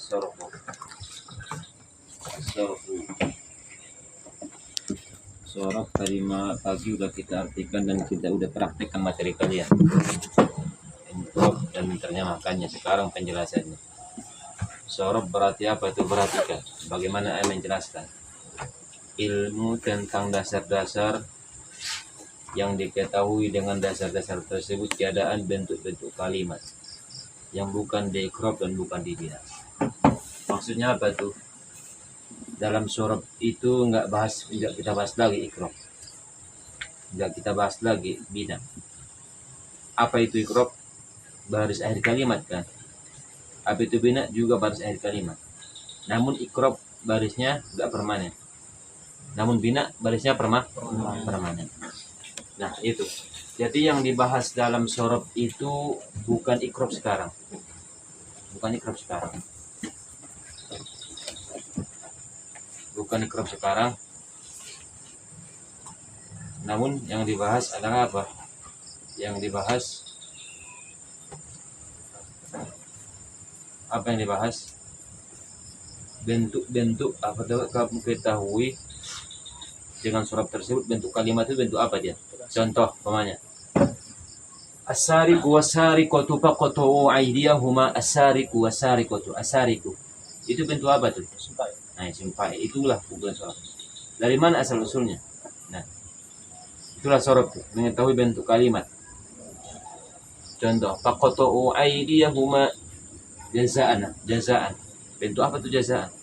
As-sarfu. As-sarfu. Sorof tadi pagi udah kita artikan dan kita udah praktekkan materi kalian. Info dan terjemahkannya. Sekarang penjelasannya. Sorof berarti apa itu? Perhatikan bagaimana saya menjelaskan. Ilmu tentang dasar-dasar yang diketahui dengan dasar-dasar tersebut, keadaan bentuk-bentuk kalimat yang bukan diikrab dan bukan dibina. Maksudnya apa tuh? Dalam sorof itu enggak kita bahas lagi ikrab, enggak kita bahas lagi bina. Apa itu ikrab? Baris akhir kalimat kan. Apa itu bina? Juga baris akhir kalimat. Namun ikrab barisnya enggak permanen, namun bina barisnya permanen. Nah itu. Jadi yang dibahas dalam sorof itu bukan ikrab sekarang, bukan ikrab sekarang. Bukan ikrab sekarang, namun yang dibahas adalah apa? Yang dibahas apa yang dibahas? Bentuk-bentuk apa kamu ketahui dengan sorof tersebut, bentuk kalimat itu bentuk apa dia? Contoh pemanya. As-sariqu was-sariqatu faqatu aydiyahuma. As-sariqu was-sariqatu. As-sariqu itu bentuk apa tuh? Nah, simpai itulah bukan sorof. Dari mana asal usulnya? Nah, itulah sorof, mengetahui bentuk kalimat. Contoh, faqatu aydiyahuma jazaan. Jazaan. Bentuk apa tuh jazaan?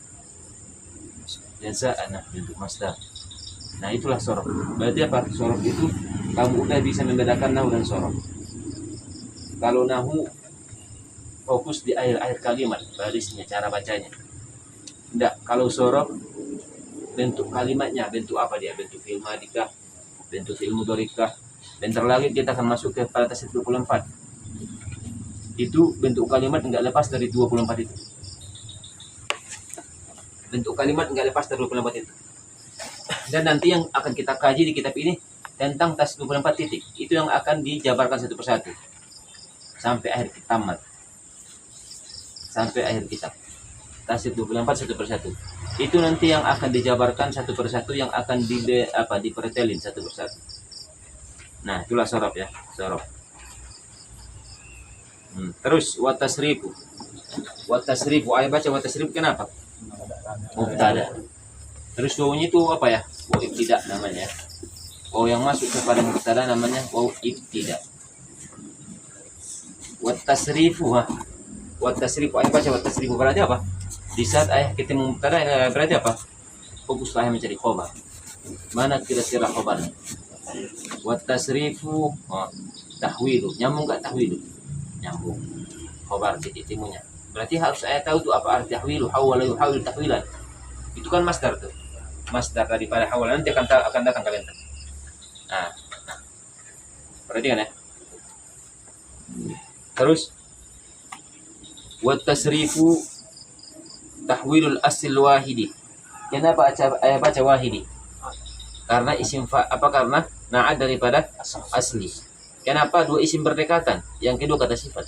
Jazaan, bentuk masdar. Nah, itulah sorof. Berarti apa? Sorof itu kamu udah bisa membedakan nahu dan sorof. Kalau nahu fokus di akhir-akhir kalimat, barisnya, cara bacanya. Enggak, kalau sorof bentuk kalimatnya, bentuk apa dia? Bentuk fi'il madikah, bentuk fi'il mudhari'kah. Bentar lagi kita akan masuk ke pada tasrif 24. Itu bentuk kalimat enggak lepas dari 24 itu. Bentuk kalimat enggak lepas dari 24 itu. Dan nanti yang akan kita kaji di kitab ini tentang tasrif 24 titik. Itu yang akan dijabarkan satu persatu sampai akhir tamat. Sampai akhir kitab. Tasrif 24 satu persatu. Itu nanti yang akan dijabarkan satu persatu, yang akan dipertelin satu persatu. Nah, itulah sorof ya, sorof. Terus watasrifu. Watasrifu, ayat baca watasrifu kenapa? Mubtada. Terus wawunya itu apa ya? Waw ibtida namanya. Waw yang masuk kepada mubtada namanya waw ibtida. Watasrifu, watasrifu, ayat baca watasrifu berarti apa? Di saat ayah ketemu mubtada berarti apa? Fokuslah ayah mencari khobar. Mana kira-kira khobarnya? Watasrifu tahwilu. Nyambung gak tahwilu? Nyambung. Khobar titik timunya. Berarti harus ayah tahu tuh apa arti tahwilu. Hawala yuhawil tahwilan. Itu kan masdar tuh. Masdar daripada hawala. Nanti akan datang kalian. Nah. Perhatikan ya. Terus watasrifu tahwilul asil wahidi. Kenapa ayah baca wahidi? Karena isim karena na'at daripada asli. Kenapa dua isim berdekatan? Yang kedua kata sifat.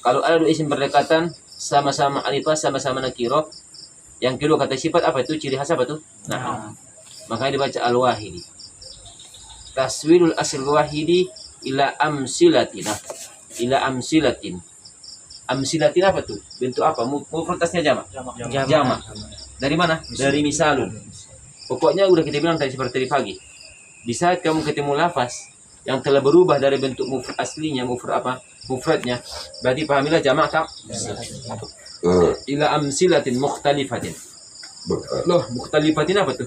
Kalau ada dua isim berdekatan, sama-sama alifah, sama-sama nakiro, yang kedua kata sifat apa itu? Ciri khas apa tuh? Nah, makanya dibaca al-wahidi. Taswilul asil wahidi ila amsilatin. Ila amsilatin. Amsilatin apa tuh? Bentuk apa? Mufradnya jamak. Dari mana? Dari misalun. Pokoknya udah kita bilang tadi seperti pagi. Di saat kamu ketemu lafaz yang telah berubah dari bentuk mufrad aslinya, mufradnya, berarti pahamilah jamak tak? Ila amsilatin mukhtalifatin. Loh, mukhtalifatin apa tuh?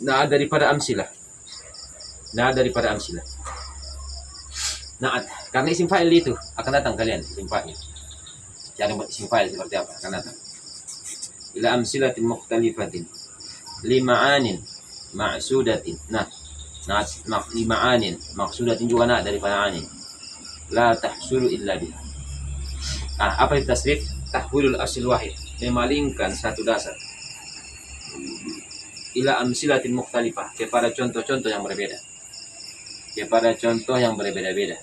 Nah, daripada amsilah. Nah, karena isim fa'il itu akan datang kalian isim fa'il. Cari isim fa'il seperti apa akan datang. Ila amsilatin mukhtalifatin. Lima'anin ma'sudatin. Nah, lima'anin maqsudatin juga daripada anin. La tahsulu illa billah. Apa itu tasrif? Tahwilul asil wahid. Memalingkan satu dasar. Ila amsilatin mukhtalifah. Kepada contoh-contoh yang berbeda. Kepada contoh yang berbeda-beda.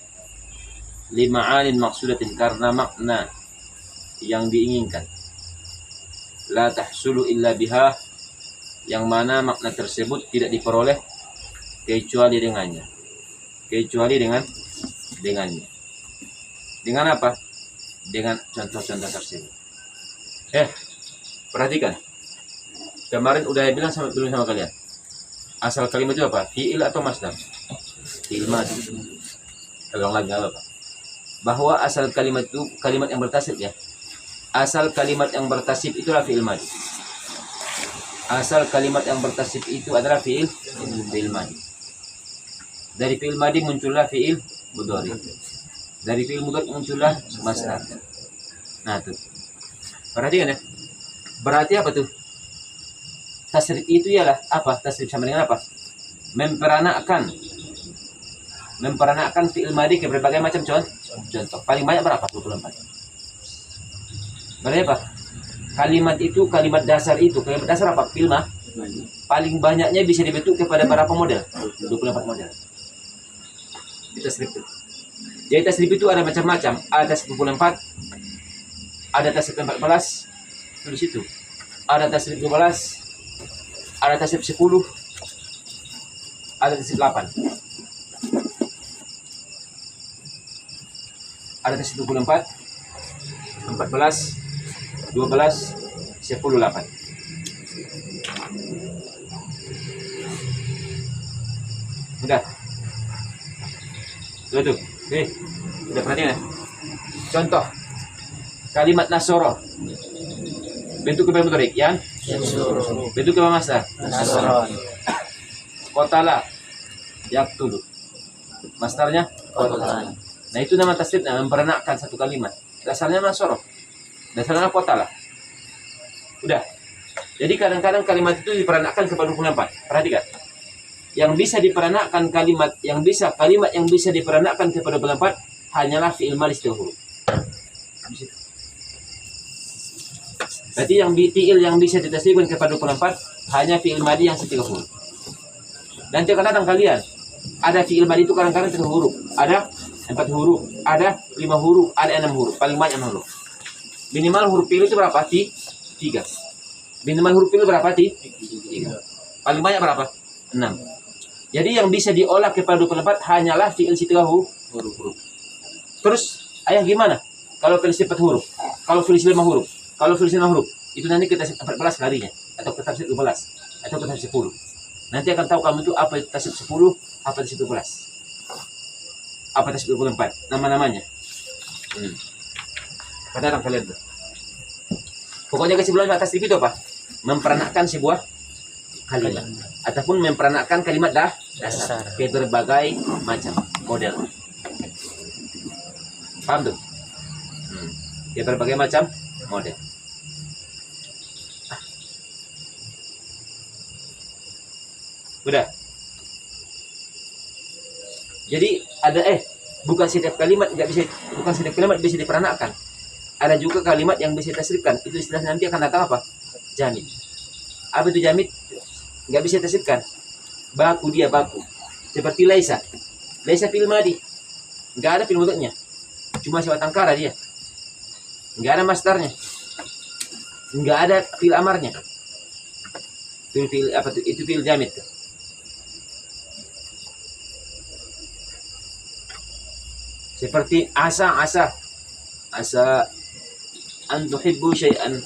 Lima'anin maqsudatin, karena makna yang diinginkan. La tahsulu illa biha, yang mana makna tersebut tidak diperoleh kecuali dengannya. Kecuali dengannya. Dengan apa? Dengan contoh-contoh tersebut. Perhatikan. Kemarin udah bilang sama kalian. Asal kalimat itu apa? Fi'il atau masdar? Fi'il madi. Ulang lagi apa? Bahwa asal kalimat itu kalimat yang bertasib ya. Asal kalimat yang bertasib itulah fi'il madi. Asal kalimat yang bertasib itu adalah fi'il madi. Dari fi'il madi muncullah fi'il mudhari. Dari fi'il mudhari muncullah masdar. Nah tuh. Perhatikan ya. Berarti apa tuh? Tasrif itu ialah apa? Tasrif sama dengan apa? Memperanakkan fi'il madi ke berbagai macam contoh. Paling banyak berapa? 24. Berarti apa? Kalimat dasar apa? Fi'il madi. Paling banyaknya bisa dibentuk kepada berapa model? 24 model. Itu tasrif itu. Jadi tasrif itu ada macam-macam. Ada tasrif 24, ada tasrif 14, di situ. Ada tasrif 12, ada tasrif 10, ada tasrif 8. Ada tasrif 24, 14, 12, 10, 8. Udah. Tuh. Udah perhatian ya. Contoh. Kalimat nasoro. Bentuk kepala motorik, ya? Bentuk kepala masdar. Qatala. Yaqtulu. Masdarnya qatala. Nah, itu nama tasrif, memperanakkan satu kalimat. Dasarnya nasoro. Dasarnya qatala. Udah. Jadi kadang-kadang kalimat itu diperanakkan kepada 24. Perhatikan. Yang bisa diperanakkan kalimat yang bisa diperanakkan kepada 24 hanyalah fi'il madi setengah huruf. Berarti fi'il yang bisa ditasrifkan kepada 24 hanya fi'il madi yang setengah huruf. Dan kadang-kadang kalian ada fi'il madi itu kadang-kadang 3 huruf, ada 4 huruf, ada 5 huruf, ada 6 huruf, paling banyak 6 huruf. Minimal huruf fi'il itu berapa? 3. Minimal huruf fi'il berapa? 3. Paling banyak berapa? 6. Jadi yang bisa diolah kepada 24 hanyalah fi'il setengah huruf. Terus ayah gimana? Kalau fi'il 4 huruf, kalau fi'il 5 huruf, kalau fi'il 5 huruf, itu nanti kita 14 kalinya, atau kita 12, atau kita 10. Nanti akan tahu kamu itu apa itu tasrif 10, apa tasrif 12, apa tasrif 24, nama-namanya. Kadang kalian tuh. Pokoknya kesimpulan tasrif itu apa? Memperanakkan sebuah kalimat ataupun memperanakkan kalimat dasar ke berbagai macam model. Paham tuh? Ke berbagai macam model. Udah. Jadi ada bukan setiap kalimat bisa diperanakkan. Ada juga kalimat yang bisa ditasrifkan. Itu istilah nanti akan datang apa? Jamid. Apa itu jamid? Nggak bisa ditasrifkan. Baku. Seperti laisa fi'il madi. Nggak ada fi'il mudhari'nya. Cuma sifat angkara dia. Nggak ada masdarnya. Nggak ada fi'il amarnya. Itu fi'il jamid. Seperti asa an tuhibbu syai'an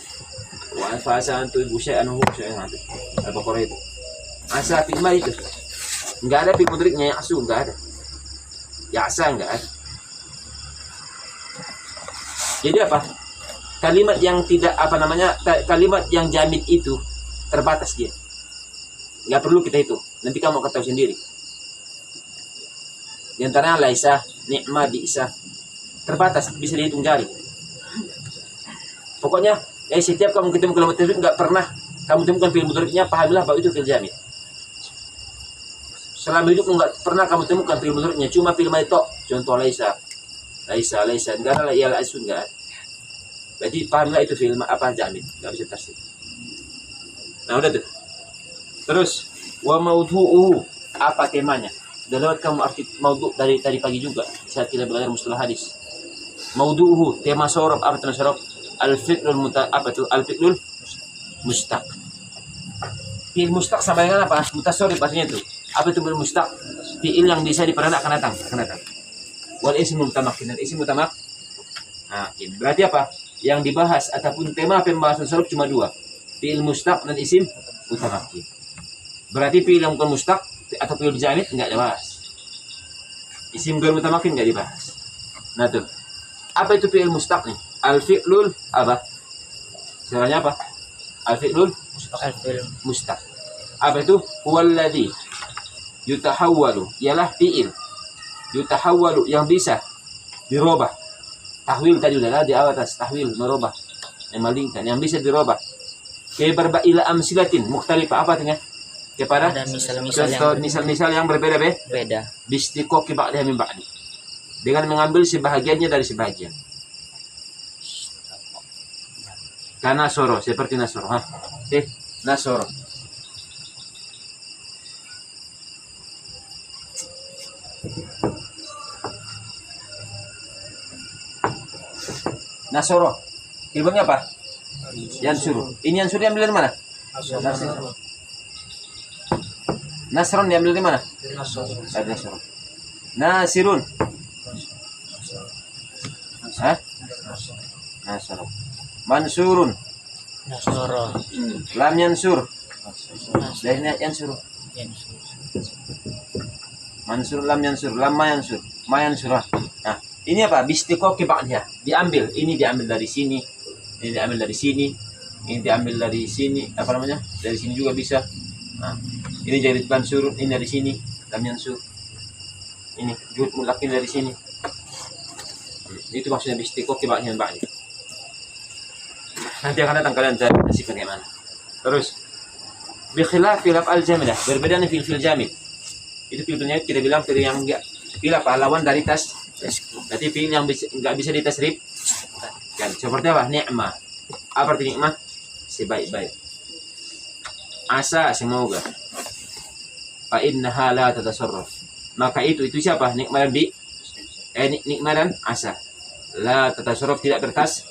wa asa an tuhibbu syai'an huwa syai'an. Al-Baqarah itu. Asa fi'il madi itu. Enggak ada fi'il mudhari'nya ya'su, enggak ada. Ya'sa enggak ada. Jadi apa? Kalimat yang kalimat yang jamid itu terbatas dia. Enggak perlu kita hitung. Nanti kamu akan tahu sendiri. Di antaranya laisa, ni'ma, bi'sa. Terbatas, bisa dihitung jari. Pokoknya, setiap kamu ketemu kalimat tersebut enggak pernah kamu temukan fi'il mudhari'nya, pahamilah bahwa itu fi'il jamid. Selama hidup enggak pernah kamu temukan fi'il mudhari'nya, cuma fi'il madi tok. Contoh laisa, enggak ada ya laisun, enggak ada. Berarti pahamilah itu fi'il jamid, enggak bisa tasrif. Nah, udah tuh. Terus wa maudhu'uhu, apa temanya? Sudah lewat kamu arti maudhu' dari tadi pagi juga saat kita belajar mustalah hadis. Maudhu'uhu, tema sorof, apa tema sorof? Al-fi'lul Al-fi'lul mustaq. Fi'il mustaq sama dengan apa? Mutasarrif artinya itu. Apa itu fi'il mustaq? Fi'il yang bisa diperankan akan datang. Wal ismul mutamakkin, dan isim mutamakkin. Nah, berarti apa? Yang dibahas ataupun tema pembahasan sarf cuma dua. Fi'il mustaq dan isim mutamakkin. Berarti fi'il yang bukan mustaq atau fi'il jamid enggak dibahas. Isim ghair mutamakkin enggak dibahas. Nah, tuh. Apa itu fi'il mustaq nih? Al-fi'lul apa? Sebenarnya apa? Al-fi'lul mustaq. Apa itu? Huwallazi yutahawwalu, ialah fi'il yutahawwalu yang bisa dirubah. Tahwil tadi udah di atas, tahwil merubah, memalingkan, yang bisa dirubah. Ila amsilatin mukhtalifah, apa artinya? Kepada misal-misal yang berbeda-beda. Bistiqaqi ba'daha min ba'di, dengan mengambil sebahagiannya dari sebahagian. Kanasoro, seperti nasoro. Nasoro. Nasoro. Ilmunya apa? Yansuru. Ini Yansuru diambil dari mana? Nasron diambil dari mana? Dari Nasron. Nasirun. Hah? Nasoro. Mansurun. Nasoro. Lam yansur. Dari yansuru. Mansur lam yansur. Lam ma yansur. Ma yansurah. Nah, ini apa? Bistiqaqi ba'dha. Diambil. Ini diambil dari sini. Ini diambil dari sini. Ini diambil dari sini. Apa namanya? Dari sini juga bisa. Nah, ini jadi mansur. Ini dari sini. Lam yansur. Ini jud mulakin dari sini. Itu maksudnya bistiqaqi ba'dha. Nanti akan datang kalian cari bagaimana. Terus bikhilafil af'al jamilah, berbeda dengan fil jamid. Itu filnya kita bilang fil yang enggak fil apa lawan dari berarti fil yang enggak bisa ditasrif kan. Seperti apa? Ni'mah. Apa arti nikmah? Sebaik-baik. Asa, semoga. Fa innaha la tatasarraf. Maka itu siapa? Nikmah dan nikmah dan asa. La tatasarraf, tidak bertas.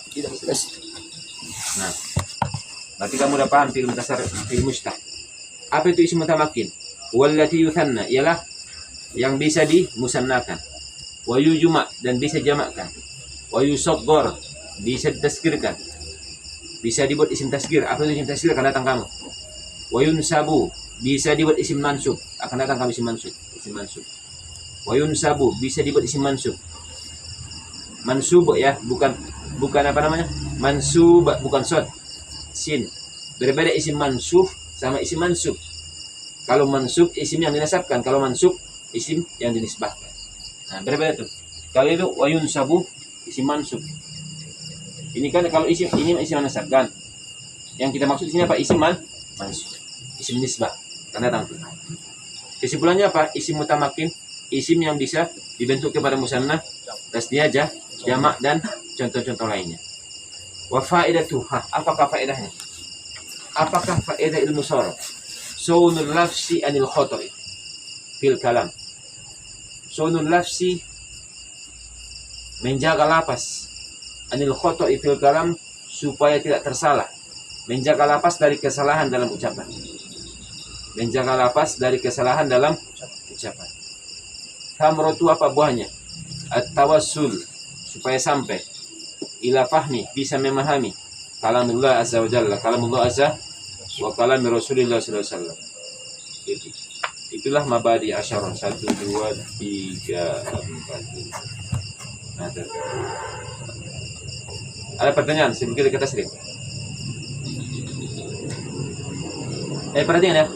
Nah, berarti kamu udah paham fil mustaq. Apa itu isim mutamakkin? Wallati yuthanna, ialah yang bisa dimusannakan. Wa yujma, dan bisa jamakkan. Wa yusaghar, bisa ditasgirkan. Bisa dibuat isim tasgir. Apa itu isim tasgir? Akan datang kamu. Wa yunsabu, bisa dibuat isim mansub. Akan datang kamu isim mansub. Wa yunsabu, bisa dibuat isim mansub. Mansub ya, bukan apa namanya? Mansub, bukan sod. Sin. Berbeda isim mansub sama isim mansub. Kalau mansub isim yang dinasabkan, kalau mansub isim yang dinisbahkan. Nah, berbeda tuh. Kalau itu wayun sabu isim mansub. Ini kan kalau isim ini isim menasabkan. Yang kita maksud di sini apa? Isim mansub. Isim nisbah. Karena datang. Kesimpulannya apa? Isim mutamakkin, isim yang bisa dibentuk kepada musanna, tasniyah, jamak dan contoh-contoh lainnya. Wa faedatuha, apakah faedahnya? Apakah faedah ilmu sharaf? Sunul lafsi anil khotori fil kalam. Sunul lafsi, menjaga lapas, anil khotori fil kalam, supaya tidak tersalah. Menjaga lapas dari kesalahan dalam ucapan. Menjaga lapas dari kesalahan dalam ucapan. Thamratu, apa buahnya? At-tawassul, supaya sampai ila fahmi, bisa memahami kalamullah azza wa jalla, kalamullah azza wa kalam Rasulullah sallallahu alaihi wasallam. Itulah mabadi asyarah. 1, 2, 3, 4. Nah, ada pertanyaan sebelum kita tasrif? Perhatikan ya.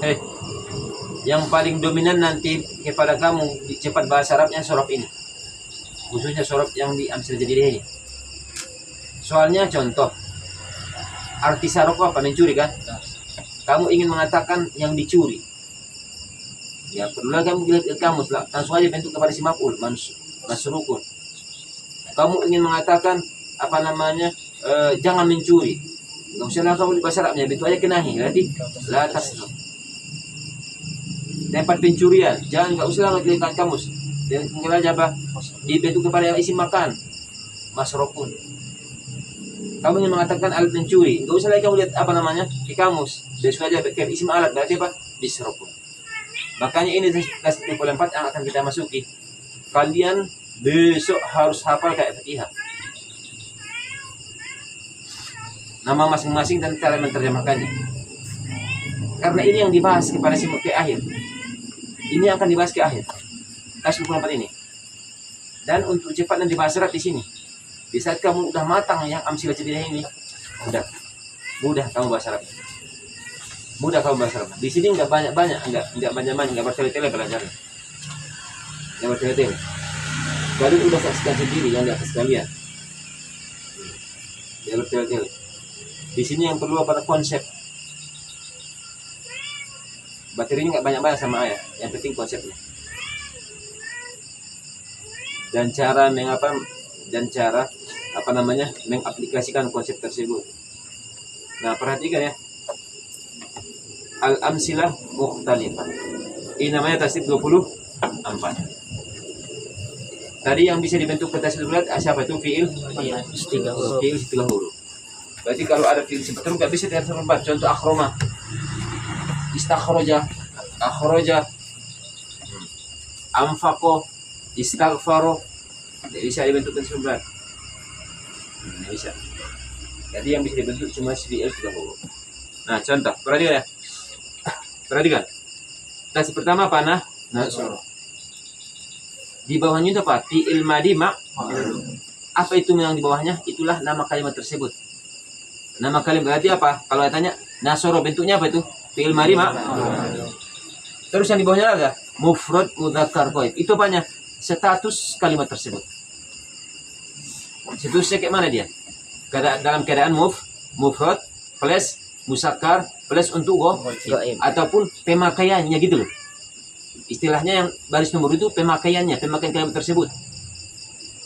Yang paling dominan nanti kepada kamu cepat bahasa Arabnya sorof ini, khususnya sorof yang diambil jadi ini. Soalnya contoh, arti sarok apa? Mencuri kan? Kamu ingin mengatakan yang dicuri, ya perlulah kamu lihat kamu langsung aja bentuk kepada si maf'ul masrukun. Kamu ingin mengatakan apa namanya, jangan mencuri, nggak usah kamu di bahasa Arabnya bentuk aja kenahi, berarti la tasruk. Tempat pencurian, jangan, nggak usah ngelihat kamus, dan tinggal aja apa dibentuk kepada yang isim makan masrukun. Kamu yang mengatakan alat mencuri, nggak usah lagi kamu lihat apa namanya di kamus. Dia aja kayak isim alat berarti apa? Bisrokun. Makanya ini kelas 24 yang akan kita masuki. Kalian besok harus hafal kayak Fatihah. Nama masing-masing dan cara menerjemahkannya. Karena ini yang dibahas kepada ke akhir. Ini akan dibahas ke akhir. Kelas 24 ini. Dan untuk cepat nanti bahas Arab di sini. Di saat kamu udah matang yang amsil jadinya ini, udah mudah kamu bahasa Arab. Mudah kamu bahasa Arab. Di sini nggak banyak-banyak, nggak banyak-banyak, nggak bertele-tele belajarnya. Nggak bertele-tele. Kalian udah saksikan sendiri yang di atas kalian. Nggak bertele-tele. Di sini yang perlu apa konsep. Baterinya nggak banyak-banyak sama ayah. Yang penting konsepnya. Dan cara mengaplikasikan konsep tersebut. Nah, perhatikan ya. Al-amsilah mukhtalifah. Ini namanya tasdid 24. Tadi yang bisa dibentuk ke tasdid bulat siapa itu? Fi'il Tiga huruf. fi'il 3 huruf. Berarti kalau ada fi'il seperti nggak bisa tasdid 24. Contoh akhroma. Istakhroja, akhroja, amfaqo, istaghfaro. Tidak bisa dibentuk tasdid bulat. Tidak bisa. Jadi yang bisa dibentuk cuma fi'il 3 huruf. Nah, contoh, perhatikan ya. Perhatikan. Tasdid pertama apa? Nasoro. Di bawahnya itu apa? Fi'il madi apa itu yang di bawahnya? Itulah nama kalimat tersebut. Nama kalimat berarti apa? Kalau tanya nasoro bentuknya apa itu? Fi'il madi Terus yang di bawahnya ada mufrad mudzakkar ghaib. Itu apanya? Status kalimat tersebut. Statusnya kayak mana dia? Dalam keadaan mufrad plus musakkar plus untuk ghaib ataupun pemakaiannya gitu loh. Istilahnya yang baris nomor itu pemakaian kalimat tersebut.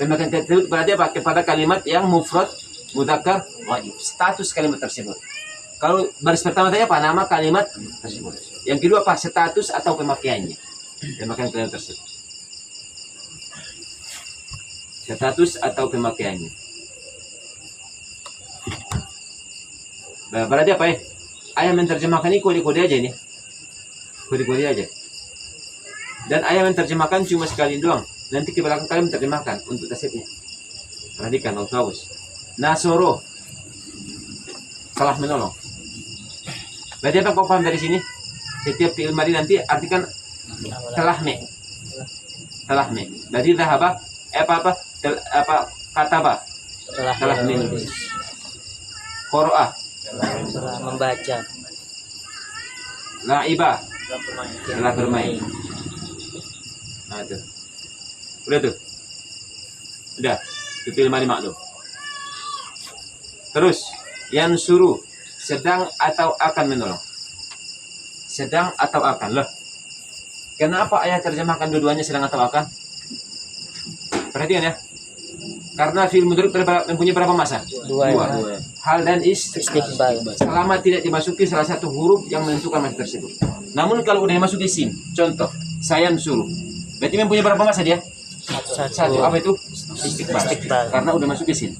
Pemakaian kalimat tersebut berarti apa? Kepada kalimat yang mufrad mudzakkar ghaib. Status kalimat tersebut. Kalau baris pertama tadi apa? Nama kalimat tersebut. Yang kedua apa? Status atau pemakaiannya. Pemakaian kalimat tersebut. Status atau pemakaiannya. Berarti apa ya? Ayah menerjemahkan ini kode-kode aja nih. Kode-kode aja. Dan ayah menerjemahkan cuma sekali doang. Nanti ke belakang kalian menerjemahkan untuk tasdidnya. Perhatikan, bagus. Nasoro. Salah menolong. Berarti apa kau paham dari sini? Setiap fi'il madi nanti artikan telah me. Berarti dhahaba kataba. Telah menulis. Qara'a. Telah membaca. La'iba. Telah bermain. Nah itu. Udah tuh. Udah. Itu fi'il madi maklum. Terus yang suruh sedang atau akan menolong. Sedang atau akan. Loh. Kenapa ayat terjemahkan dua-duanya sedang atau akan? Perhatikan ya. Karena fi'il mudhari mempunyai berapa masa? Dua. Hal dan Istiqbal. selama tidak dimasuki salah satu huruf yang menentukan masa tersebut. Namun kalau udah dimasuki sin, contoh, saya suruh. Berarti mempunyai berapa masa dia? Satu. Apa itu? Istiqbal. Karena udah masuk ke sin.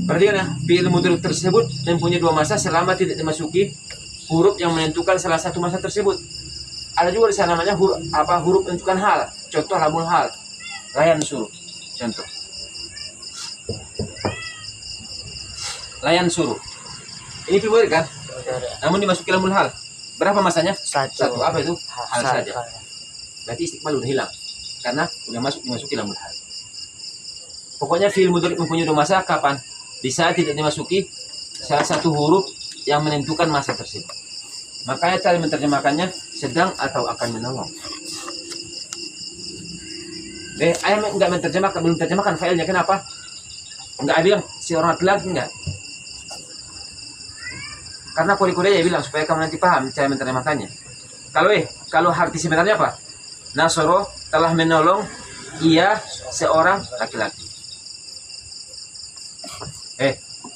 Perhatikan ya, fi'il mudhari tersebut mempunyai dua masa selama tidak dimasuki huruf yang menentukan salah satu masa tersebut. Ada juga di sana namanya huruf menentukan hal. Contoh lamul hal. Layan suruh. Contoh. Layan suruh. Ini fi'il mudhari kan? Namun dimasuki lamul hal. Berapa masanya? Satu. Apa itu? Hal saja. Berarti istiqbal udah hilang. Karena udah dimasuki lamul hal. Pokoknya fi'il mudhari mempunyai dua masa kapan? Di saat tidak dimasuki salah satu huruf yang menentukan masa tersebut. Makanya cara menerjemahkannya sedang atau akan menolong. Ayah enggak belum terjemahkan failnya. Kenapa? Enggak bilang si orang laki-laki enggak. Karena kode-kode ya bilang supaya kamu nanti paham cara menerjemahkannya. Kalau arti sebenarnya apa? Nasoro telah menolong ia seorang laki-laki.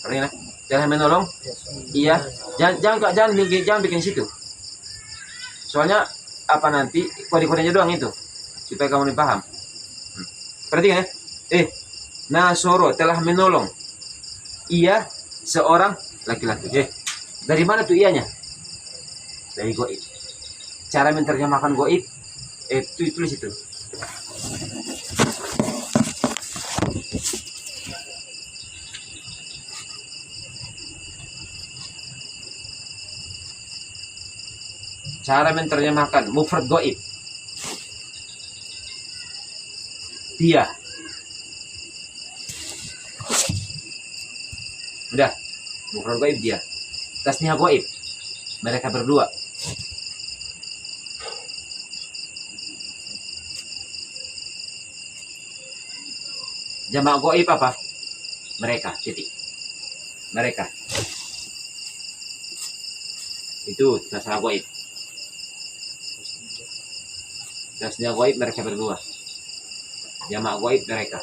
Perhatikan, telah menolong ia. Jangan bikin situ. Soalnya apa nanti kode-kodenya doang itu supaya kamu paham. Perhatikan ya. Nasoro telah menolong. Ia seorang laki-laki. Dari mana tuh ianya? Dari goib. Cara menerjemahkan goib, tulis itu. Cara menerjemahkan mufrad goib. Dia. Udah. Mufrad goib dia. Tasniah goib. Mereka berdua. Jamak goib apa? Mereka, titik. Mereka. Itu tasniah goib. Tasniah goib mereka berdua. Jamak goib mereka.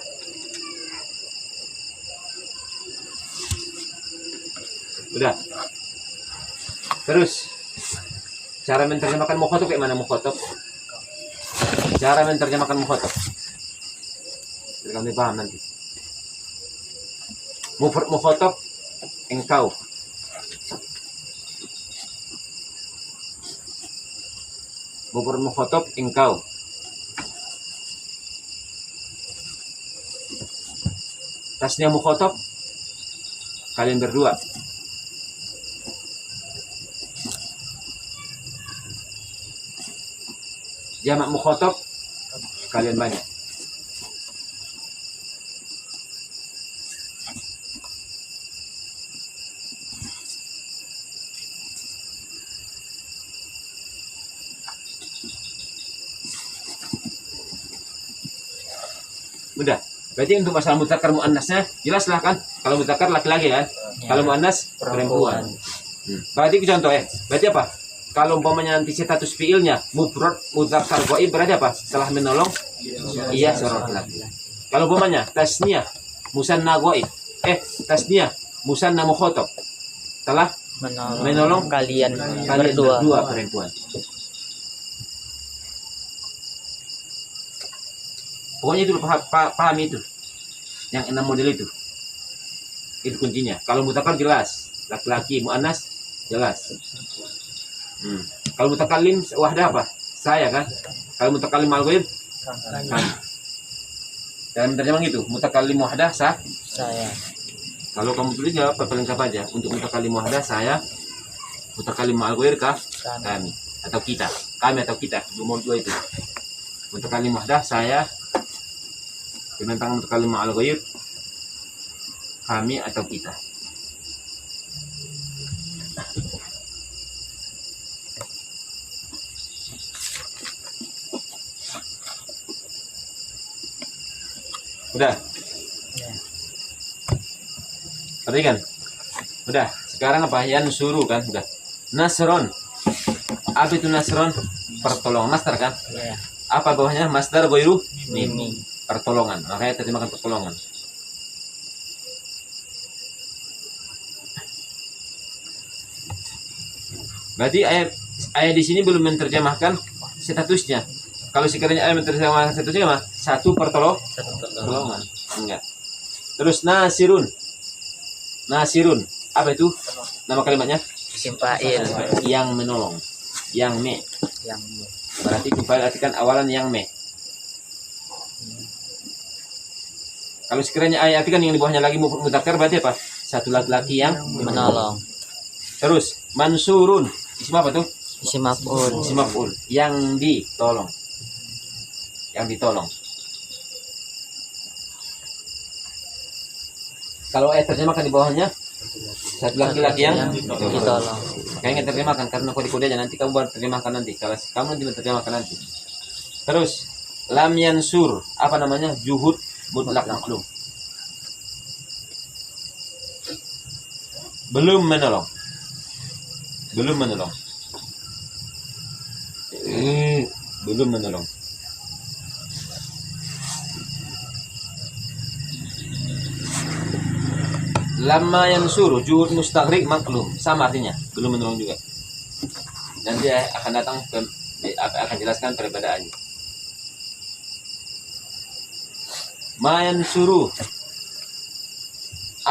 Udah. Terus cara menerjemahkan mukhatab kayak mana mukhatab? Cara menerjemahkan mukhatab. Biar kami paham nanti. Mufrad mukhatab engkau. Mufrad mukhatab engkau. Tasniah mukhatab kalian berdua. Jamak mukhatab kalian banyak. Udah. Berarti untuk masalah mudzakkar muannasnya jelas lah kan? Kalau mudzakkar laki-laki kan? Ya. Kalau muannas perempuan. Berarti contoh berarti apa? Kalau umpamanya nanti status fiilnya mufrad mudzakkar ghaib berarti apa? Setelah menolong iya seorang laki-laki. Kalau umpamanya tasniah musanna ghaib, tasniah musanna mukhatab. Telah menolong kalian berdua berdua. perempuan. Pokoknya itu paham itu. Yang 6 model itu. Itu kuncinya. Kalau mudzakkar jelas, laki-laki, muannas jelas. Kalau mutakallim wahdah apa? Saya kan. Kalau mutakallim al-ghaib kan. Dalam terjemahan itu, mutakallim wahdah Saya. Kalau kamu tulis jawab pelengkap aja. Untuk mutakallim wahdah saya, mutakallim al-ghaib kami atau kita. Kami atau kita, dua itu. Mutakallim wahdah saya, tentang mutakallim al-ghaib kami atau kita. Udah. Ya. Perhatikan. Udah. Sekarang apa? Yang suruh kan? Udah. Nasron. Apa itu nasron? Pertolongan. Masdar kan? Ya. Apa bawahnya? Masdar ghairu Mimi. pertolongan. Makanya terjemahkan pertolongan. Berarti ayat di sini belum menerjemahkan statusnya. Kalau sekiranya ayat menerjemahkan statusnya apa? Satu pertolongan. Enggak. Terus nasirun. Nasirun. Apa itu? Nama kalimatnya? Isim fa'il. Yang menolong. Yang me. Yang Berarti kembali artikan awalan yang me. Kalau sekiranya ayat artikan yang di bawahnya lagi mudzakkar berarti apa? Satu laki-laki yang menolong. Terus mansurun. Isim apa tuh? Isim maf'ul. Isim maf'ul. Yang ditolong. Yang ditolong. Kalau ayat terjemahkan di bawahnya satu laki-laki yang ditolong. Kayaknya terjemahkan karena kode-kode aja nanti kamu baru terjemahkan nanti. Kalau kamu nanti terjemahkan nanti. Terus lam yansur apa namanya? Juhud mutlak maklum. Belum menolong. Belum menolong. Belum menolong. Lama yang suruh juhud mustagrik maklum sama artinya belum menolong juga. Nanti akan datang akan jelaskan perbedaannya. Mayan suruh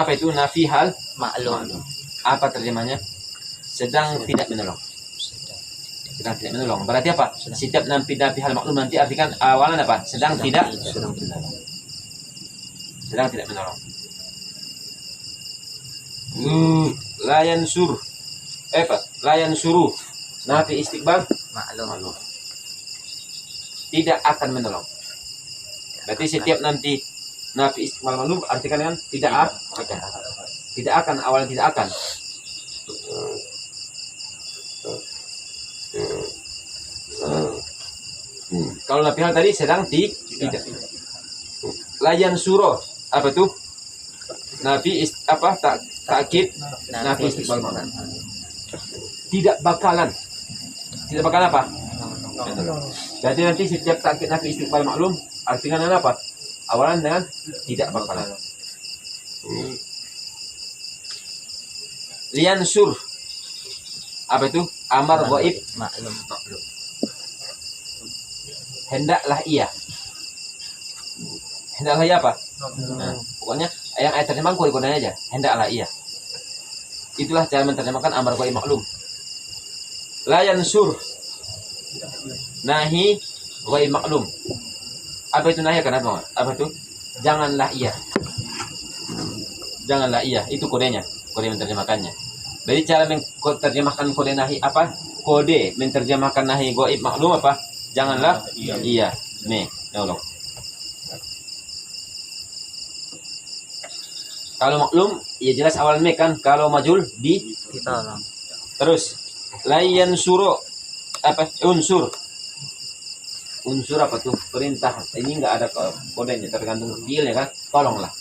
Apa itu nafi hal Maklum. Apa terjemahnya? Sedang tidak menolong. Sedang tidak menolong. Berarti apa? Setiap nafi hal maklum nanti artikan awalan apa? Sedang tidak menolong. Sedang tidak menolong. Layan sur. Apa? Layan suruh. Nafi istiqbal Maklum. tidak akan menolong. Berarti setiap nanti nafi istiqbal maklum artikan dengan tidak akan. Tidak akan, awalan tidak akan. Kalau nafi hal tadi sedang tidak. Layan suruh apa tuh? Nafi takkid nafi istiqbal maklum. Tidak bakalan. Tidak bakalan apa? Jadi nanti setiap takkid nafi istiqbal maklum artinya dengan apa? Awalan dengan tidak bakalan. Lian sur apa itu? Amar gaib Maklum. hendaklah ia. Hendaklah ia apa? Nah, pokoknya yang ayat terjemahan kodenya aja. Hendaklah ia. Itulah cara menerjemahkan amar gaib maklum. Layan sur nahi gaib maklum. Apa itu nahi? Kenapa? Apa itu? Janganlah ia. Janganlah ia. Itu kodenya. Kode menerjemahkannya. Jadi cara menerjemahkan kode nahi apa? Kode menerjemahkan nahi gaib maklum apa? Janganlah iya. Nih, tolong. Kalau maklum, ya jelas awal me kan. Kalau majul Ditolong. terus layan suro apa? Unsur. Unsur apa tuh? Perintah. Ini enggak ada kodenya, tergantung fiilnya kan. Tolonglah.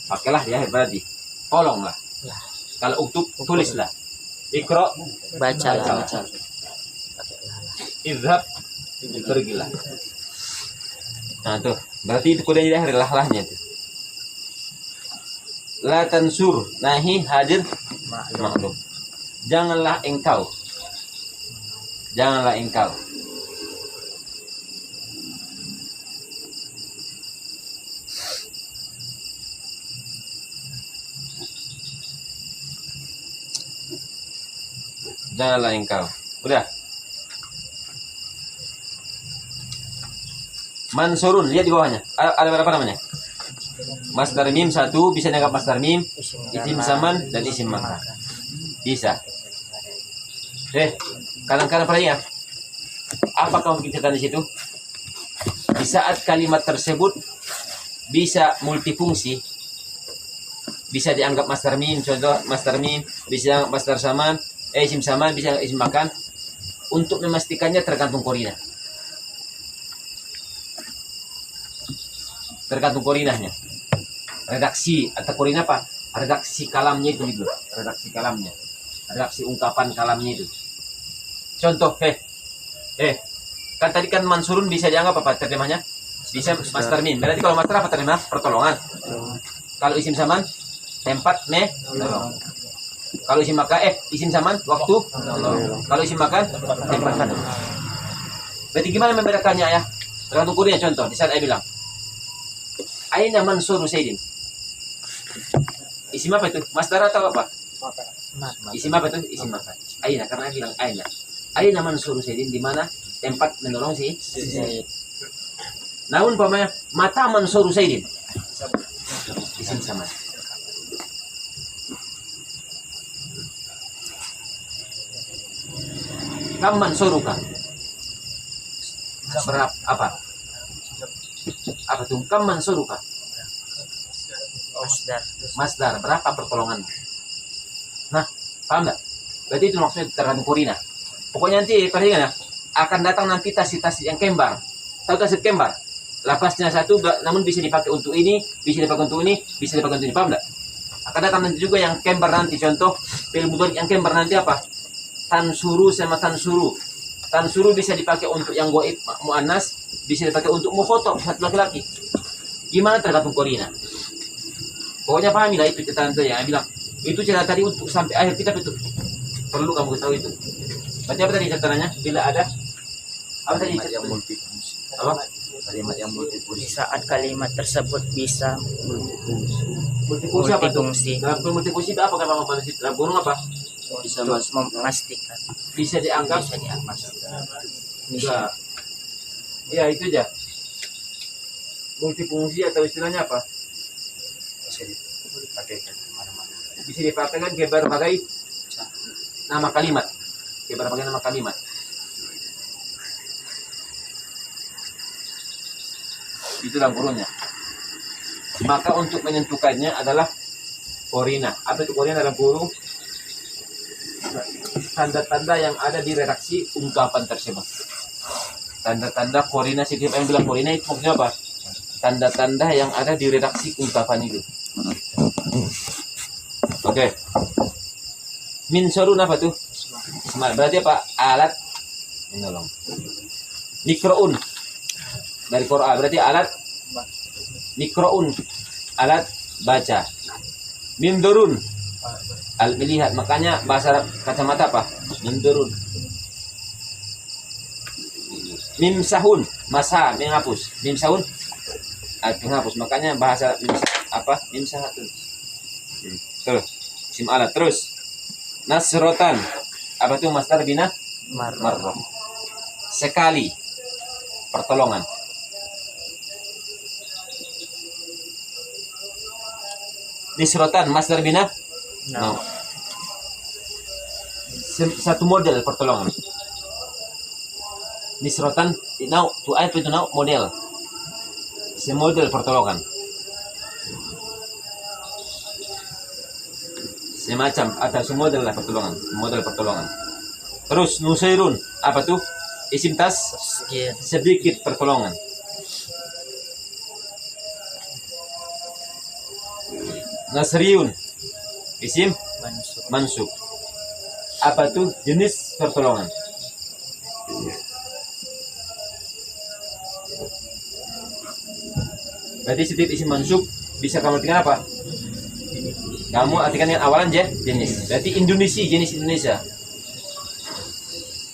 Pakailah ya berarti. Tolonglah. Kalau uktub tulislah. Ikra Bacalah. izhab pergilah. Nah tuh, berarti itu kodenya adalah lahnya tuh. La tansur nahi hadir maklum. Janganlah engkau. Janganlah engkau. Janganlah engkau. Udah. Mansurun, lihat di bawahnya. Ada berapa namanya? Masdar mim satu, bisa dianggap masdar mim, isim zaman dan isim makan. Bisa. Kadang-kadang perhatikan. Apa kamu pikirkan di situ? Di saat kalimat tersebut bisa multifungsi, bisa dianggap masdar mim, contoh masdar mim, bisa dianggap masdar zaman, isim zaman, bisa dianggap isim makan. Untuk memastikannya tergantung korina. Tergantung korinahnya. Redaksi atau korina apa? Redaksi kalamnya itu gitu. Redaksi kalamnya. Redaksi ungkapan kalamnya itu. Contoh, kan tadi kan mansurun bisa dianggap apa terjemahnya? Bisa masdar mim. Berarti kalau masdar apa terjemah? Pertolongan. Kalau isim zaman tempat menolong. Kalau isim makan isim zaman waktu. Kalau isim makan tempat kan. Berarti gimana membedakannya ya? Tergantung kodenya. Contoh di saat saya bilang aina mansuru sayyidin. Isim apa itu? Masdar atau apa? Isim apa itu? Isim makan. Aina, karena bilang aina. Aina mansuru sayyidin, di mana tempat menolong si Zaid. Namun pamanya mata mansuru sayyidin. Isim sama. Kam mansuruka. Berapa apa? Apa tuh? Kam mansuruka. Masdar. Berapa pertolongan? Nah, paham nggak? Berarti itu maksudnya tergantung korina. Pokoknya nanti perhatikan ya, akan datang nanti tasih-tasih yang kembar. Tahu tasih kembar? Lapasnya satu, namun bisa dipakai untuk ini, bisa dipakai untuk ini, bisa dipakai untuk ini. Paham nggak? Akan datang nanti juga yang kembar nanti. Contoh, fi'il mudhari yang kembar nanti apa? Tansuru sama tansuru. Tansuru bisa dipakai untuk yang goib mu'annas, bisa dipakai untuk mukhotob satu laki-laki. Gimana tergantung korina? Pokoknya pahamilah itu cerita nanti yang bilang. Itu cerita tadi untuk sampai akhir kitab itu. Perlu kamu ketahui itu. Berarti apa tadi ceritanya? Bila ada apa tadi ceritanya? Apa? Kalimat yang Di multifungsi. saat kalimat tersebut bisa Multifungsi apa tuh? multifungsi Dalam multifungsi itu apa kata manusia? Dalam burung apa? Bisa untuk masuk. memastikan Bisa dianggap? bisa dianggap Enggak. Ya itu aja. Multifungsi atau istilahnya apa? Bisa dipakai kemana-mana. Bisa dipraktekkan ke berbagai nama kalimat. Ke berbagai nama kalimat. Itulah burungnya. Maka untuk menentukannya adalah korina. Apa itu korina dalam burung? Tanda-tanda yang ada di redaksi ungkapan tersebut. Tanda-tanda korina, siapa yang bilang korina itu maksudnya apa? Tanda-tanda yang ada di redaksi ungkapan itu. Oke. Min sorun apa tuh? Berarti apa? Alat menolong. Mikroun dari Quran berarti alat mikroun, alat baca. Mindurun, al melihat. Makanya bahasa Arab kacamata apa? Mindurun. Mimsahun, masa menghapus. Mimsahun, menghapus. Makanya bahasa apa? Mimsahatun. Terus, sim alat. Terus, nasrotan, apa tuh master bina? Marroh. Sekali, pertolongan. Nisrotan, master bina? No. Satu model pertolongan. Nisrotan, now, to apa itu now? Model. Semodel pertolongan. Semacam atau semodel lah pertolongan. Model pertolongan. Terus nusairun, apa tuh? Isim tas, sedikit pertolongan. Nasriun, isim mansub. Apa tuh? Jenis pertolongan. Berarti setiap isim mansub bisa kamu artikan apa? Kamu artikan yang awalan jenis. Berarti Indonesia, jenis Indonesia.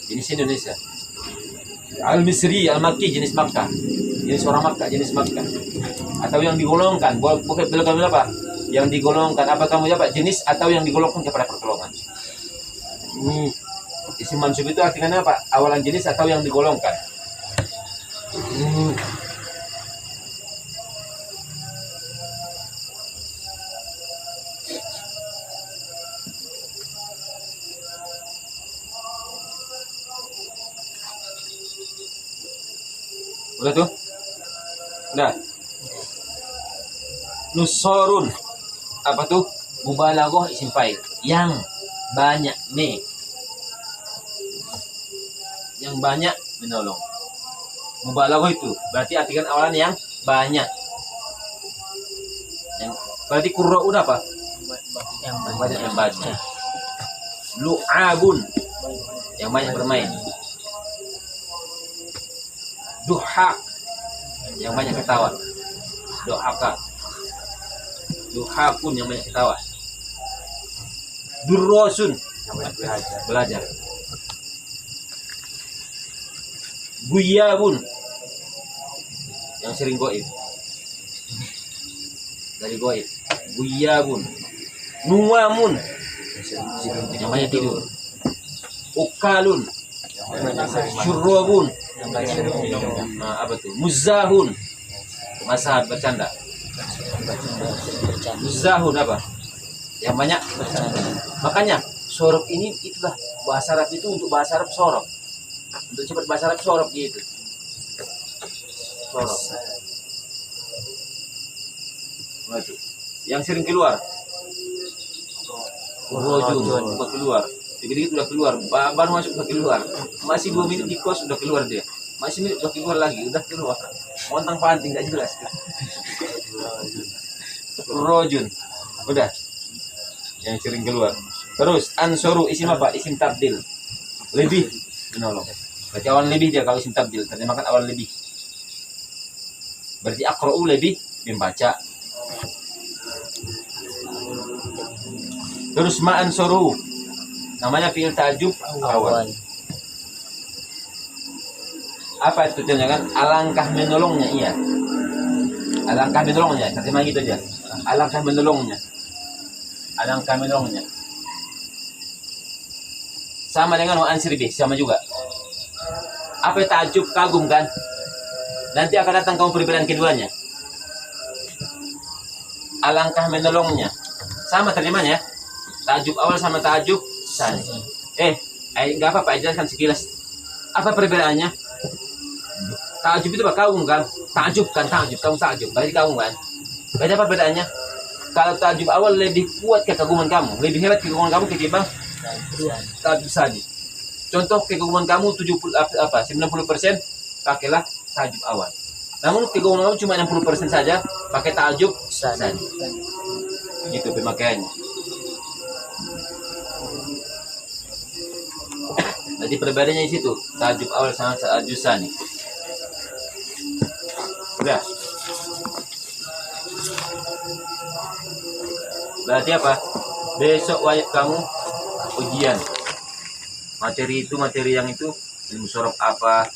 Jenis Indonesia. Al-Misri, Al-Makki, jenis Makkah. Jenis orang Makkah, jenis Makkah. Atau yang digolongkan, bukan apa? Yang digolongkan, apa kamu apa? Jenis atau yang digolongkan kepada pertolongan. Isim mansub itu artinya apa? Awalan jenis atau yang digolongkan. Udah tuh? Udah. Nusorun, apa tuh? Mubalaghah isim fa'il. Yang banyak nih. Yang banyak menolong. Mubalaghah itu berarti artikan awalan yang banyak. Yang berarti qurra'un apa? yang Banyak yang baca. Lu'abun, yang banyak bermain. Duhak, yang banyak ketawa. Duhaka, duhakun, yang banyak ketawa. Durrosun, Yang banyak belajar. Guyabun, yang sering goib. Dari goib. Guyabun. Nuwamun, yang banyak tidur. Ukalun, syurrabun, apa tuh? Muzahun, masa bercanda. Muzahun apa? Yang banyak bercanda. Makanya sorok ini itulah bahasa Arab itu, untuk bahasa Arab sorok. Untuk cepat bahasa Arab sorok gitu. Sorok. Waduh. Yang sering keluar. Rojun, sudah keluar. Dikit-dikit udah keluar, baru masuk udah keluar. Masih 2 menit di kos udah keluar dia. Masih menit udah keluar lagi, udah keluar. Montang panting nggak jelas. Rojun, udah. Yang sering keluar. Terus ansoru, isim apa? Isim tabdil. Lebih menolong. Berarti awan lebih dia kalau isim tabdil. Terjemahkan awan lebih. Berarti akra'u lebih membaca. Terus ma'an soru, namanya fi'il ta'jub awal. Apa itu tujuannya kan? Alangkah menolongnya, iya. Alangkah menolongnya, terjemah gitu aja. Alangkah menolongnya. Alangkah menolongnya. Sama dengan wa ansir bih, sama juga. Apa takjub, kagum kan? Nanti akan datang kaum perbedaan keduanya. Alangkah menolongnya. Sama terjemahnya. Takjub awal sama takjub sani. Enggak apa-apa, jelaskan sekilas. Apa perbedaannya? Takjub itu kagum kan? Takjub kan, takjub, kamu takjub, berarti kagum kan? Beda apa perbedaannya? Kalau takjub awal lebih kuat kekaguman kamu, lebih hebat kekaguman kamu ketimbang takjub sani. Contoh kekaguman kamu 90%, pakailah takjub awal. Namun kekaguman kamu cuma 60% saja, pakai takjub sani. Itu pemakaiannya. Jadi perbedaannya di situ, takjub awal sama takjub sani. Udah. Berarti apa? Besok wajib kamu ujian. Materi yang itu ilmu sorof apa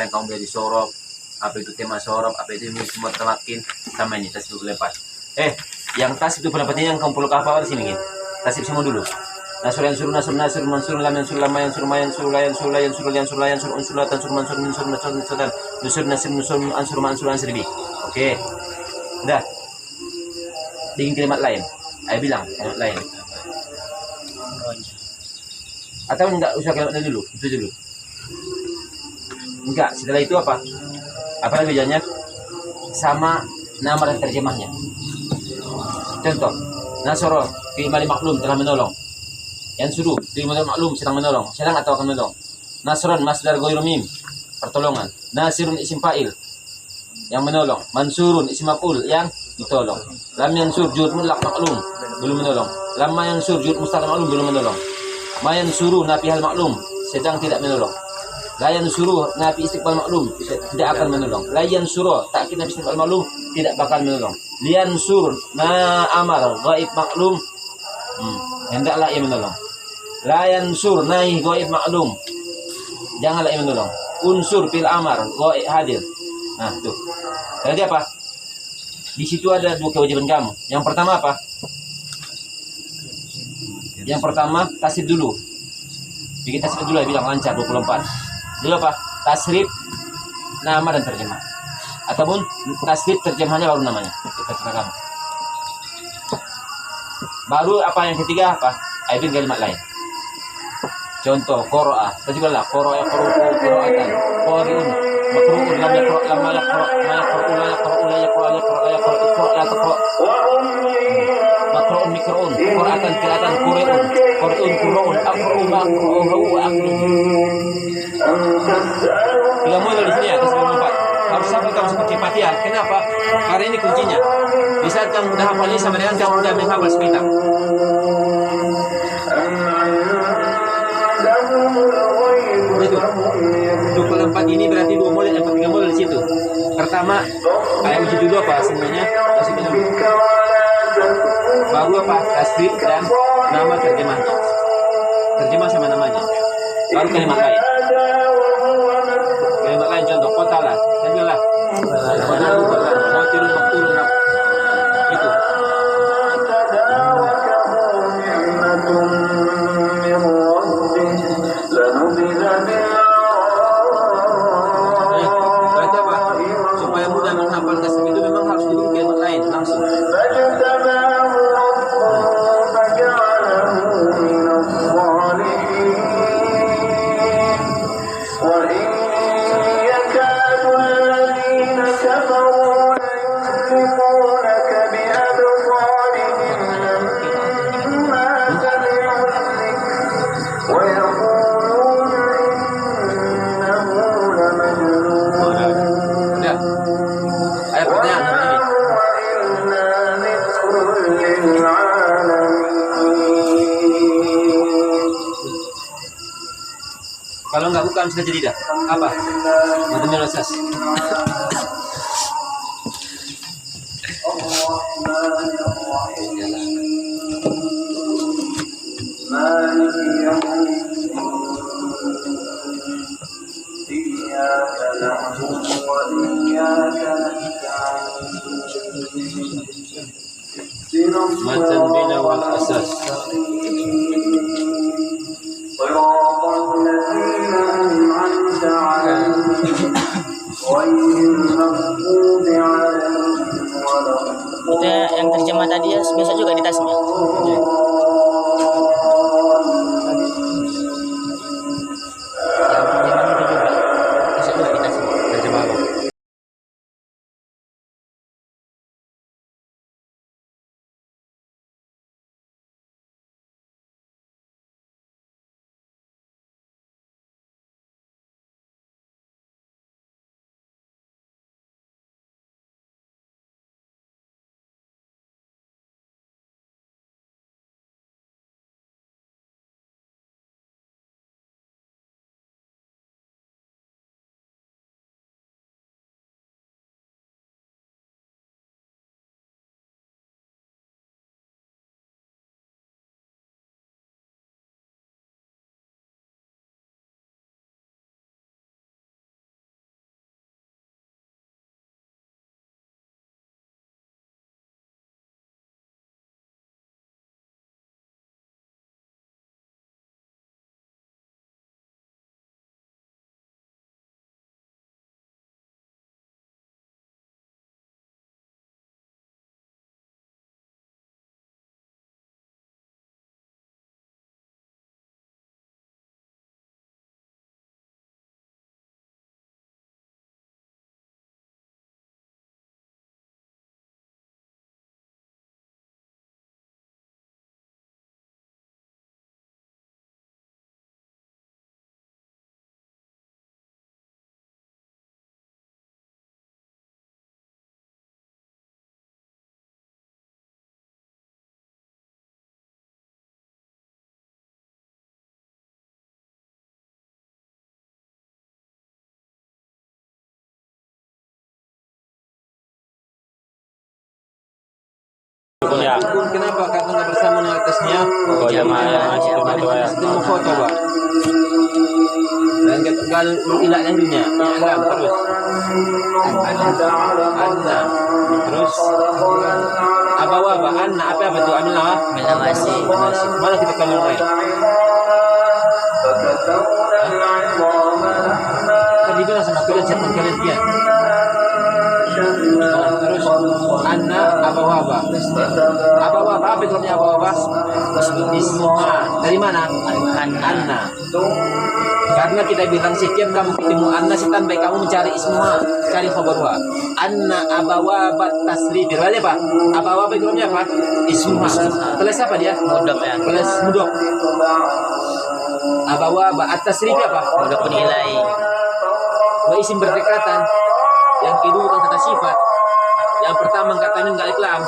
yang kamu belajar di sorof, apa itu tema sorof, apa itu ilmu semua termakin sama ini tasbih lepas. Yang tasbih itu pendapatnya yang kamu perlu hafal di sini. Tasbih semua dulu. Nasur mansur lam yansur lama yansur ma yansur la yansur unsur la tansur mansur mansur nusur ansur bi. Oke. Udah. Bikin kalimat lain. Ayo bilang kalimat lain. Atau enggak usah kalimat dulu, itu dulu. Enggak, setelah itu apa? Apa lagi bedanya? Sama nama dan terjemahnya. Contoh, Nasoro fi mali maklum telah menolong. Yang suruh fi mali maklum sedang menolong. Sedang atau akan menolong. Nasron masdar ghairu mim, pertolongan. Nasirun isim fa'il yang menolong. Mansurun isim maf'ul yang ditolong. Lam yansur jud mutlaq maklum belum menolong. Lamma yansur jud mustaqil maklum belum menolong. Ma yansuru nafi hal maklum sedang tidak menolong. La yansuru nafi istiqbal maklum tidak akan menolong. La yansuru takkid nafi istiqbal maklum tidak bakal menolong. Liansur na amar ghaib maklum hendaklah ia menolong. La yansur nahi ghaib maklum janganlah ia menolong. Unsur fil amar ghaib hadir. Nah, tuh. Jadi apa? Di situ ada dua kewajiban kamu. Yang pertama apa? Yang pertama tasrif dulu. Bikin tasrif dulu, bilang lancar 24. Dulu apa? Tasrif nama dan terjemah. Ataupun tasrif terjemahnya baru namanya. Itu terserah kamu. Baru apa yang ketiga apa? Ayo bikin kalimat lain. Contoh qiraah. Tadi bilang qiraatan. Qari'un. Makru'un lam yaqra' lam yaqra' ma yaqra'u la yaqra'u la yaqra' la yaqra' la yaqra' iqra' la taqra'. Makru'un mikra'un. Qira'atan qira'atan quri'un. Quri'un qura'un aqra'u ma aqra'u wa aqra'u. Bila mulai dari sini ya, atas 4. Harus hafal kamu seperti Fatihah. Kenapa? Karena ini kuncinya. Di saat kamu sudah hafal ini sama dengan kamu sudah menghafal sekitar. Itu 24 ini berarti 2 mulai atau 3 mulai di situ. Pertama, kayak uji dulu apa sebenarnya? Kasih dulu. Baru apa? Tasrif dan nama terjemahnya. Terjemah sama namanya. Baru kalimat lain. Kalimat lain contoh kota lah. Ambillah. Kota lah. Khawatirun maktulun. Itu. Berarti apa? Supaya mudah menghafal tasbih itu memang harus dulu kalimat lain langsung. Kalau nggak bukan sudah jadi dah. Apa? Madamul asas. إياك نعبد matan bina wal asas. Itu yang terjemah tadi ya, bisa juga di tasnya. Iya. Yang terjemah itu juga bisa juga di tasnya. Terjemah apa? Ya. Kenapa? Karena nggak bersama dengan atasnya. Oh, jamaah. Itu mau foto, Pak. Dan kalau ilah yang dunia, alam terus. Anna. Terus apa anna apa tuh anna? Bila masih. Mana kita kalau lain? Tadi bilang sama kalian siapa kalian dia? Terus anna apa apa itu namanya apa isma dari mana anna karena kita bilang setiap kamu ketemu anna setan baik kamu mencari isma cari khabarwa anna abawabat tasrif berarti apa abawabat itu namanya apa isma kelas apa dia Mudok ya. kelas mudok abawaba at-tasrif apa Mudok penilai. wa isim berdekatan yang kedua bukan kata sifat. Yang pertama katanya enggak iklam.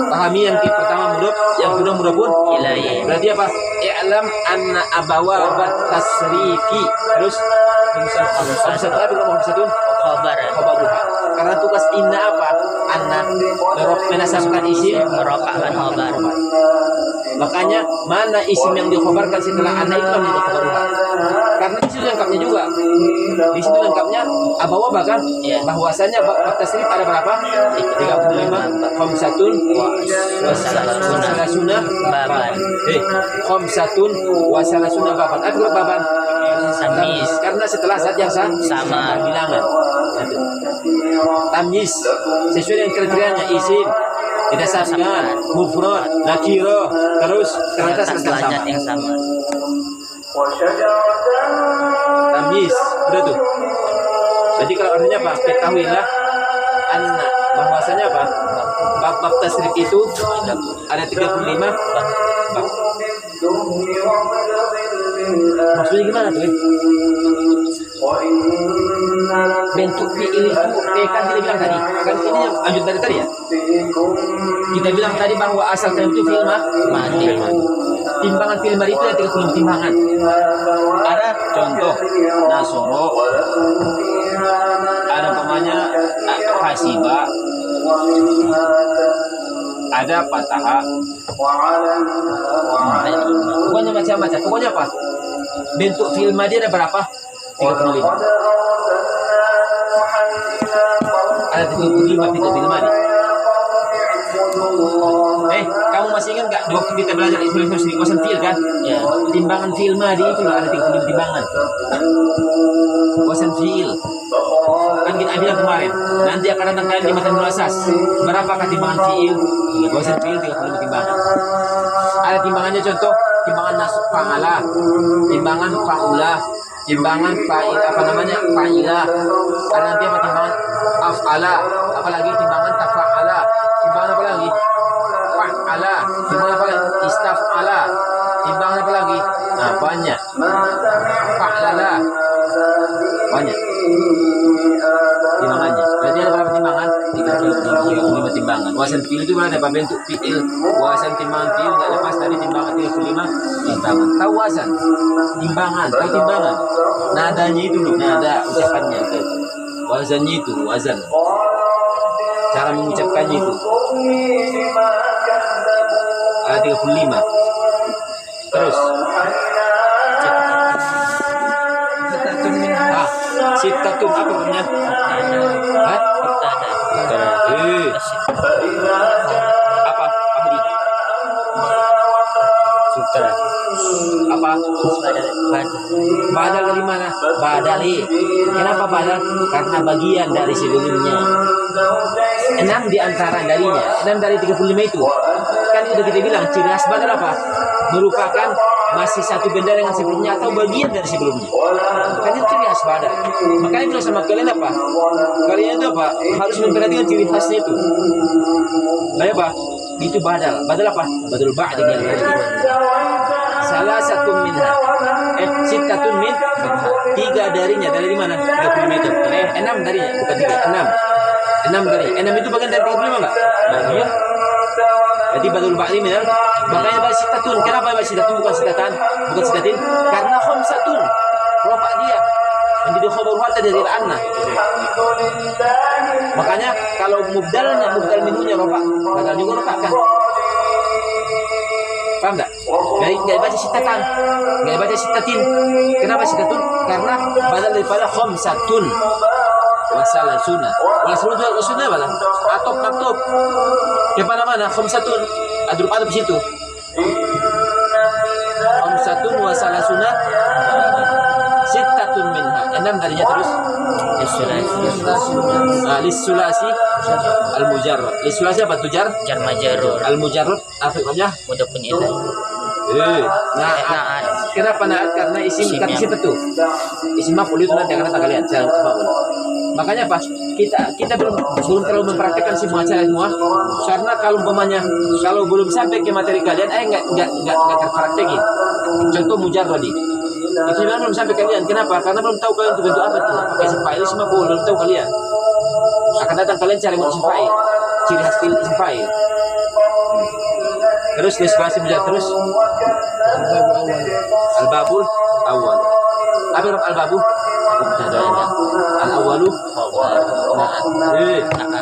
Pahami yang pertama mudhof, yang kedua mudhof pun Ilahi. berarti apa? I'lam anna abawa bat tasrifi. Terus satu apa kalau mau satu? Khabar. Khabaruha. Karena tugas inna apa? Anna menasabkan isim Merofakkan khabar. Makanya mana isim yang dikhabarkan setelah anna iklam itu khabaruha. Karena di situ lengkapnya juga. Di situ lengkapnya abawa bahkan Iya. bahwasanya bab tasrif ada berapa? 35 khamsatun wa salasuna Baban. khamsatun wa salasuna baban. Apa itu baban? Tamyiz. Karena setelah saat yang Sama. bilangan. Tamyiz sesuai dengan kriterianya isim didasarkan mufrad nakiro terus ternyata Atas sama. derajat yang sama. Tamyiz udah tuh. Jadi kalau artinya apa? Ketahuilah anna bahwasanya apa? Bab tasrif itu ada 35 bab. Maksudnya gimana tuh? Bentuk fi'il itu kan kita bilang tadi. Kan ini yang lanjut dari tadi ya. Kita bilang tadi bahwa asal dari itu fi'il madi. Timbangan fi'il madi itu ada 30 timbangan. Ada contoh nasoro. Ada umpamanya hasiba. Ada pataha. Pokoknya macam-macam. Pokoknya apa? Bentuk fi'il madi ada berapa? 35. Ada 35 bentuk fi'il madi. Kamu masih ingat nggak waktu kita belajar isu-isu wazan fiil kan? Ya. Timbangan fiil madi itu loh, ada 35 timbangan. Wazan fiil. Kan kita bilang kemarin, nanti akan datang kalian di matan asas. Berapakah timbangan fiil? Wazan fiil 35 timbangan. Ada timbangannya, contoh timbangan nasab fa'ala, timbangan fa'ula, timbangan fa'il fa'ilah. Ada nanti apa timbangan af'ala, apalagi timbangan tafa'ala, timbangan apa lagi? Fa'ala, timbangan apa lagi? Istaf'ala, timbangan apa lagi? Nah, banyak. Fa'lala, banyak timbangannya. Berarti ada berapa timbangan? 35 timbangan. Wazan fiil itu berada pada bentuk fiil. Wazan timbangan fiil nggak lepas dari timbangan 35 timbangan. Tahu wazan? Timbangan, tahu timbangan? Nadanya itu loh, nada ucapannya itu. Wazannya itu, wazan. Cara mengucapkannya itu. Ada 35. Terus. Sitatun apa namanya? Hah? Apa? Apa di? Sutra. Apa? Badal dari mana? Badali. Kenapa badal? Karena bagian dari sebelumnya. 6 di antara darinya. 6 dari 35 itu. Kan udah kita bilang ciri khas badal apa? Merupakan masih satu benda dengan sebelumnya atau bagian dari sebelumnya. Kan itu ciri khas badal. Makanya bilang sama kalian apa? Kalian itu apa? Harus memperhatikan ciri khasnya itu. Baik apa? Itu badal. Badal apa? Badal ba'd dengan salah satu minha. Sitatun min 3 darinya. Dari mana? 35 itu. 6 darinya, bukan 3, 6. 6 dari. 6 itu bagian dari 35 enggak? Bagian. Jadi badal ba'd min. Makanya bahas sitatun. Kenapa bahas sitatun bukan sitatan? Bukan sitatin? Karena khamsatun. Rafa dia. Menjadi khabar harta dari anna. Makanya kalau mubdal minunya rafa, badal juga rafa kan. Paham tak? Nggak baca sitatan, nggak baca sitatin. Kenapa sitatun? Karena badal daripada khamsatun. Masalah sunnah. Masalah sunnah apa? Atop. Kepada mana? Khamsatun. Adrub situ. Khamsatun wa salasuna sittatun minha. 6 darinya terus. Lis-sulasi al-mujarrad. Lis-sulasi apa tuh jar? Jar majrur. Al-mujarrad apa namanya? Mudhafun ilaih. Naat. Kenapa naat? Karena isim kan isim betul. Isim maf'ul itu nanti akan datang kalian secara maf'ul. Makanya apa? Kita belum terlalu mempraktikkan semua karena kalau belum sampai ke materi kalian nggak terpraktekin. Contoh mujarradi itu sebenarnya belum sampai kalian. Kenapa? Karena belum tahu kalian itu bentuk apa tuh. Pakai isim fa'il isim maf'ul belum tahu kalian. Akan datang kalian cari isim fa'il, ciri khas isim fa'il. Terus diskursi mujarrad terus. Al-babul awal. Apa itu al-babu? Al-awalu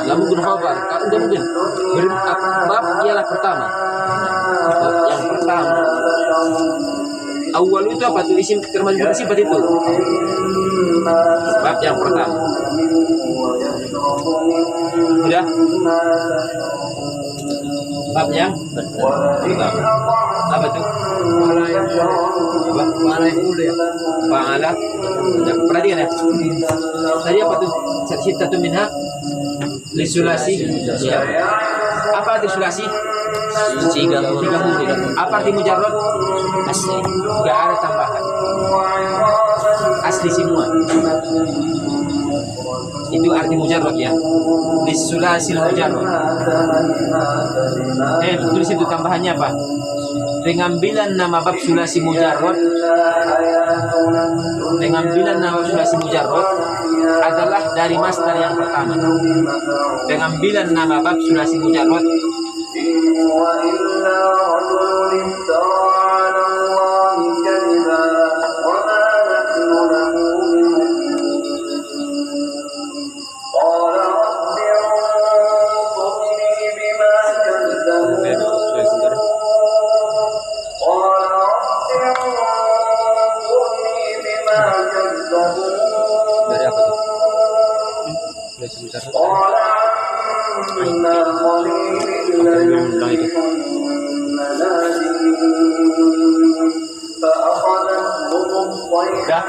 nggak mungkin khabar, nggak mungkin. Bab ialah pertama. Yang pertama. Awal itu apa tuh? Isim termasuk sifat itu. Bab yang pertama. Udah? Bab yang pertama. Apa tuh? Fa'ala. Perhatikan ya. Tadi apa tuh? Sitatun minha lisulasi. Apa arti sulasi? 30. Apa arti mujarrad? Asli. Enggak ada tambahan. Asli semua. Itu arti mujarrad ya. Lisulasil mujarrad. Tulis itu tambahannya apa? Pengambilan nama bab sulasi mujarrad. Pengambilan nama sulasi mujarrad adalah dari masdar yang pertama. Pengambilan nama bab sulasi mujarrad dari apa tuh? Sulasi mujarrad. yang bilang itu. Udah,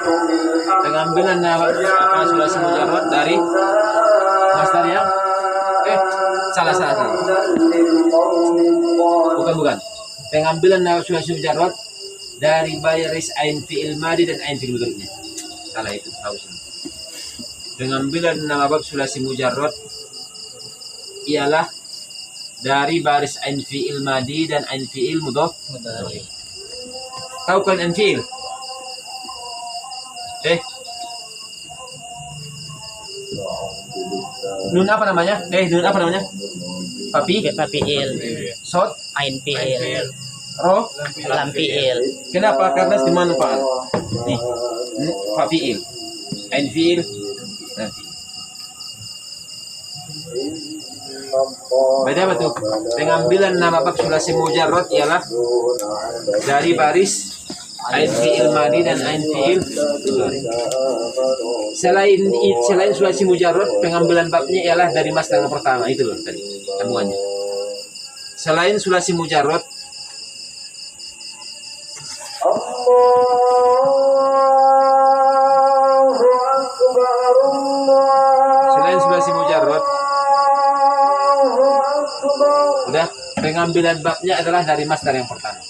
pengambilan sulasi mujarrad dari masdar yang salah. Bukan. Pengambilan sulasi mujarrad dari baris ain fi'il madi dan ain fi'il mudhari'nya. Salah itu, harusnya. Pengambilan nama bab sulasi mujarrad ialah dari baris ain fi'il madi dan ain fi'il mudhari'. Tahu kan ain fi'il? Nun apa namanya? Nun apa namanya? Papiil, Sod, ain fiil, Ro. lam fiil. Kenapa? Karena dimanfaat. Nih, fafiil, ain fiil, nanti. Beda apa tuh? Pengambilan nama bab sulasi mujarrad ialah dari baris ain fiil madi dan ain fiil mudhari'. Selain sulasi mujarrad, pengambilan babnya ialah dari masdar yang pertama itu loh tadi sambungannya. Selain sulasi mujarrad, udah pengambilan babnya adalah dari masdar yang pertama.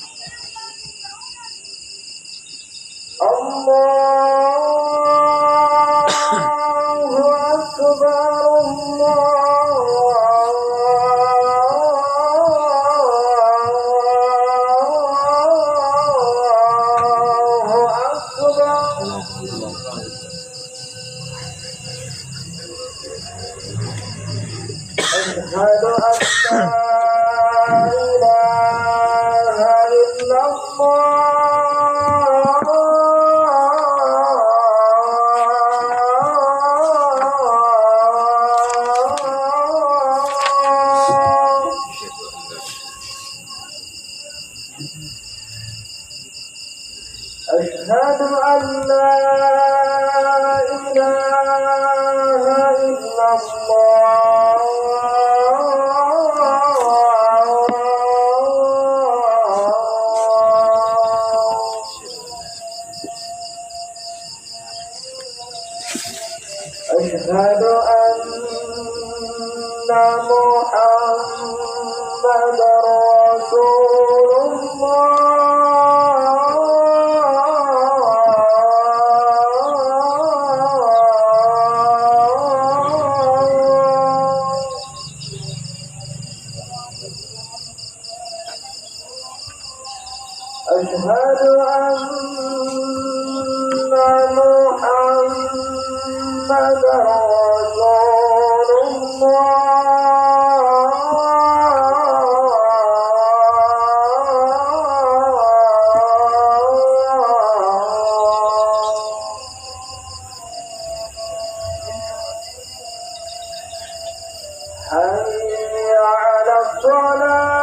حي على الصلاة